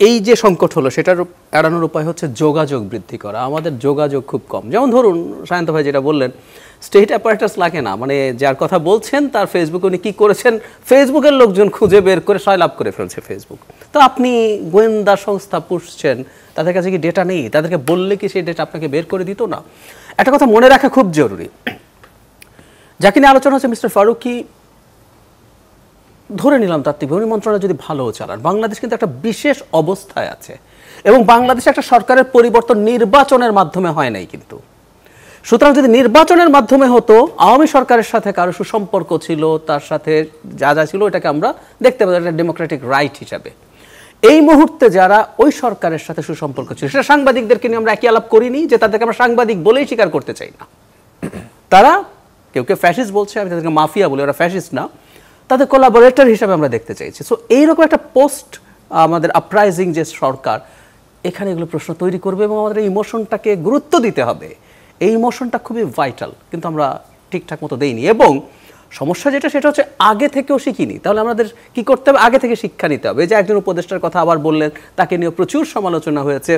এই যে সংকট হলো সেটার এড়ানোর উপায় হচ্ছে যোগাযোগ বৃদ্ধি করা। আমাদের যোগাযোগ খুব কম। যেমন ধরুন সায়ন্ত ভাই যেটা বললেন, স্টেট অ্যাপারেটাস লাগে না, মানে যার কথা বলছেন তার ফেসবুকে উনি কী করেছেন ফেসবুকের লোকজন খুঁজে বের করে সয়লাভ করে ফেলছে ফেসবুক। তো আপনি গোয়েন্দা সংস্থা পুষছেন, তাদের কাছে কি ডেটা নেই? তাদেরকে বললে কি সেই ডেটা আপনাকে বের করে দিত না? একটা কথা মনে রাখা খুব জরুরি, যাকে নিয়ে আলোচনা হচ্ছে মিস্টার ফারুকী, ধরে নিলাম তাত্ত্বিক উনি মন্ত্রণালয় যদি ভালো চালান, বাংলাদেশ কিন্তু একটা বিশেষ অবস্থায় আছে এবং বাংলাদেশে একটা সরকারের পরিবর্তন নির্বাচনের মাধ্যমে হয় নাই কিন্তু। সুতরাং যদি নির্বাচনের মাধ্যমে হতো, আওয়ামী সরকারের সাথে কারো সুসম্পর্ক ছিল, তার সাথে যা যা ছিল এটাকে আমরা দেখতে পাই একটা ডেমোক্রেটিক রাইট হিসাবে। এই মুহূর্তে যারা ওই সরকারের সাথে সুসম্পর্ক ছিল, সেটা সাংবাদিকদেরকে নিয়ে আমরা একই আলাপ করিনি যে তাদেরকে আমরা সাংবাদিক বলেই স্বীকার করতে চাই না। তারা কেউ কেউ ফ্যাসিস্ট বলছে, আমি তাদেরকে মাফিয়া বলি, ওরা ফ্যাসিস্ট না, তাদের কোলাবোরেটর হিসাবে আমরা দেখতে চাইছি। সো এইরকম একটা পোস্ট আমাদের আপরাইজিং যে সরকার, এখানে এগুলো প্রশ্ন তৈরি করবে এবং আমাদের এই ইমোশনটাকে গুরুত্ব দিতে হবে। এই ইমোশনটা খুবই ভাইটাল, কিন্তু আমরা ঠিকঠাক মতো দেইনি। এবং সমস্যা যেটা সেটা হচ্ছে আগে থেকেও শিখিনি। তাহলে আমাদের কি করতে হবে? আগে থেকে শিক্ষা নিতে হবে। এই যে একজন উপদেষ্টার কথা আবার বললেন, তাকে নিয়ে প্রচুর সমালোচনা হয়েছে,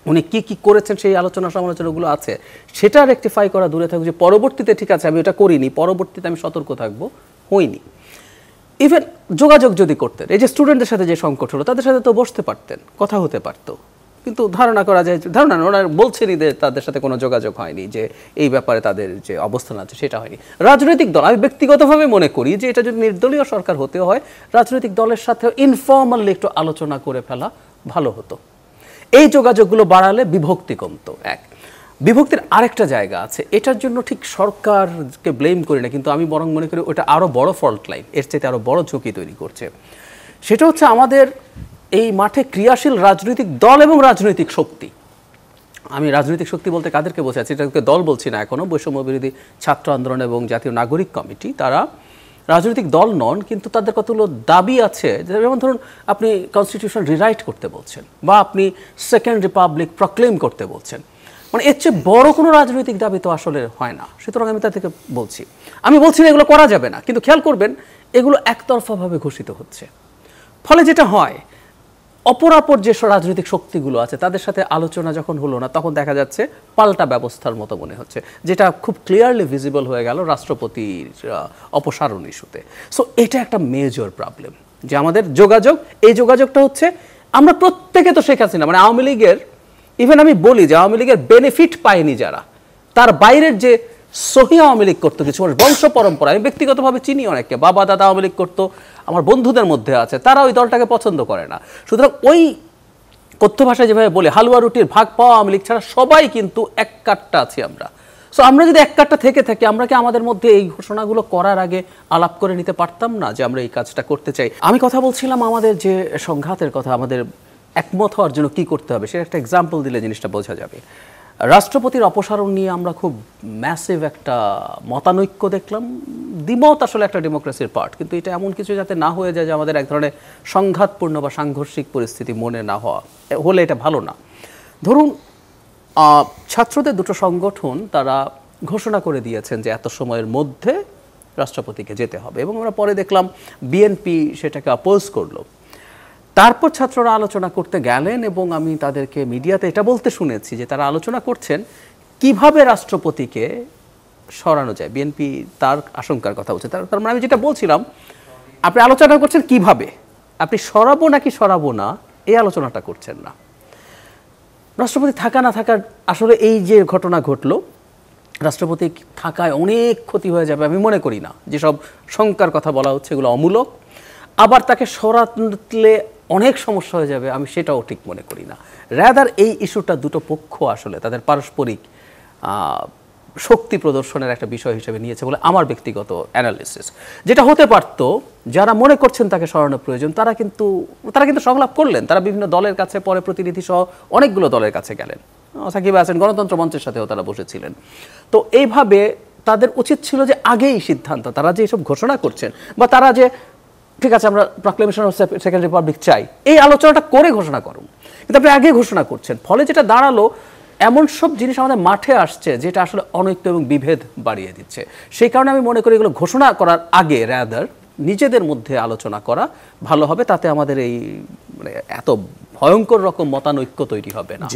উনি কি কি করেছেন সেই আলোচনা সমালোচনাগুলো আছে, সেটা রেকটিফাই করা দূরে থাকবে যে পরবর্তীতে ঠিক আছে আমি এটা করিনি, পরবর্তীতে আমি সতর্ক থাকবো, হইনি। ইভেন যোগাযোগ যদি করতেন, এই যে স্টুডেন্টদের সাথে যে সংকট হলো, তাদের সাথে তো বসতে পারতেন, কথা হতে পারতো, কিন্তু ধারণা করা যায়, ধারণা ওরা বলছেনই যে তাদের সাথে কোনো যোগাযোগ হয়নি, যে এই ব্যাপারে তাদের যে অবস্থান আছে সেটা হয়নি। রাজনৈতিক দল, আমি ব্যক্তিগতভাবে মনে করি যে এটা যদি নির্দলীয় সরকার হতে হয়, রাজনৈতিক দলের সাথে ইনফর্মালি একটু আলোচনা করে ফেলা ভালো হতো। এই যোগাযোগগুলো বাড়ালে বিভক্তি কমতো। এক বিভক্তির আরেকটা জায়গা আছে, এটার জন্য ঠিক সরকারকে ব্লেম করি না, কিন্তু আমি বরং মনে করি ওটা আরও বড় ফল্ট লাইন, এর চাইতে আরও বড় ঝুঁকি তৈরি করছে। সেটা হচ্ছে আমাদের এই মাঠে ক্রিয়াশীল রাজনৈতিক দল এবং রাজনৈতিক শক্তি। আমি রাজনৈতিক শক্তি বলতে কাদেরকে বোঝাচ্ছি, এটাকে দল বলছি না এখনও, বৈষম্য বিরোধী ছাত্র আন্দোলন এবং জাতীয় নাগরিক কমিটি, তারা রাজনৈতিক দল নন, কিন্তু তাদের কতগুলো দাবি আছে। যেমন ধরুন আপনি কনস্টিটিউশন রিরাইট করতে বলছেন, বা আপনি সেকেন্ড রিপাবলিক প্রক্লেম করতে বলছেন, মানে এর চেয়ে বড় কোনো রাজনৈতিক দাবি তো আসলে হয় না। সুতরাং আমি তাদেরকে বলছি, আমি বলছি না এগুলো করা যাবে না, কিন্তু খেয়াল করবেন এগুলো একতরফাভাবে ঘোষিত হচ্ছে। ফলে যেটা হয়, অপরাপর যে রাজনৈতিক শক্তিগুলো আছে তাদের সাথে আলোচনা যখন হলো না, তখন দেখা যাচ্ছে পাল্টা ব্যবস্থার মতো মনে হচ্ছে, যেটা খুব ক্লিয়ারলি ভিজিবল হয়ে গেল রাষ্ট্রপতির অপসারণ ইস্যুতে। সো এটা একটা মেজর প্রবলেম যে আমাদের যোগাযোগ, এই যোগাযোগটা হচ্ছে আমরা প্রত্যেকে তো শেখ হাসিনা, মানে আওয়ামী লীগের, ইভেন আমি বলি যে আওয়ামী লীগের বেনিফিট পায়নি যারা, তার বাইরের যে সহি আওয়ামী লীগ করতো কিছু বংশ পরম্পরা, আমি ব্যক্তিগতভাবে চিনি অনেককে, বাবা দাদা আওয়ামী লীগ করতো, আমার বন্ধুদের মধ্যে আছে, তারা ওই দলটাকে পছন্দ করে না। সুতরাং ওই কথ্য ভাষায় যেভাবে বলি, হালুয়া রুটির ভাগ পাওয়া আওয়ামী লীগ ছাড়া সবাই কিন্তু এক কাট্টা আছি আমরা। সো আমরা যদি এক কাট্টা থেকে থাকি, আমরা কি আমাদের মধ্যে এই ঘোষণাগুলো করার আগে আলাপ করে নিতে পারতাম না যে আমরা এই কাজটা করতে চাই? আমি কথা বলছিলাম আমাদের যে সংঘাতের কথা, আমাদের একমত হওয়ার জন্য কি করতে হবে, সেটা একটা এক্সাম্পল দিলে জিনিসটা বোঝা যাবে। রাষ্ট্রপতির অপসারণ নিয়ে আমরা খুব ম্যাসিভ একটা মতানৈক্য দেখলাম। দ্বিমত আসলে একটা ডেমোক্রেসির পার্ট, কিন্তু এটা এমন কিছু যাতে না হয়ে যায় যে আমাদের এক ধরনের সংঘাতপূর্ণ বা সাংঘর্ষিক পরিস্থিতি মনে না হলে এটা ভালো না। ধরুন ছাত্রদের দুটো সংগঠন তারা ঘোষণা করে দিয়েছেন যে এত সময়ের মধ্যে রাষ্ট্রপতিকে যেতে হবে, এবং আমরা পরে দেখলাম বিএনপি সেটাকে অপোজ করলো। তারপর ছাত্ররা আলোচনা করতে গেলেন এবং আমি তাদেরকে মিডিয়াতে এটা বলতে শুনেছি যে তারা আলোচনা করছেন কিভাবে রাষ্ট্রপতিকে সরানো যায়। বিএনপি তার আশঙ্কার কথা বলছে। তার মানে আমি যেটা বলছিলাম, আপনি আলোচনা করছেন কিভাবে, আপনি সরাবো নাকি সরাবো না এই আলোচনাটা করছেন না। রাষ্ট্রপতি থাকা না থাকার আসলে এই যে ঘটনা ঘটলো, রাষ্ট্রপতি থাকায় অনেক ক্ষতি হয়ে যাবে আমি মনে করি না। যেসব শঙ্কার কথা বলা হচ্ছে এগুলো অমূলক, আবার তাকে সরালে অনেক সমস্যা হয়ে যাবে আমি সেটাও ঠিক মনে করি না। রাদার এই ইস্যুটা দুটো পক্ষ আসলে তাদের পারস্পরিক শক্তি প্রদর্শনের একটা বিষয় হিসেবে নিয়েছে বলে আমার ব্যক্তিগত অ্যানালিসিস। যেটা হতে পারত, যারা মনে করছেন তাকে সরানোর প্রয়োজন তারা কিন্তু সংলাপ করলেন, তারা বিভিন্ন দলের কাছে, পরে প্রতিনিধি সহ অনেকগুলো দলের কাছে গেলেন, সাকিব আছেন, গণতন্ত্র মঞ্চের সাথেও তারা বসেছিলেন। তো এইভাবে তাদের উচিত ছিল যে আগেই সিদ্ধান্ত, তারা যে এসব ঘোষণা করছেন বা তারা যে ঠিক আছে আমরা প্রক্লেমেশন অফ সেকেন্ড রিপাবলিক চাই, এই আলোচনাটা করে ঘোষণা করুন, কিন্তু আপনি আগে ঘোষণা করছেন। ফলে যেটা দাঁড়ালো, এমন সব জিনিস আমাদের মাঠে আসছে যেটা আসলে অনৈক্য এবং বিভেদ বাড়িয়ে দিচ্ছে। সেই কারণে আমি মনে করি এগুলো ঘোষণা করার আগে রাদার নিজেদের মধ্যে আলোচনা করা ভালো হবে, তাতে আমাদের এই মানে এত ভয়ঙ্কর রকম মতানৈক্য তৈরি হবে না।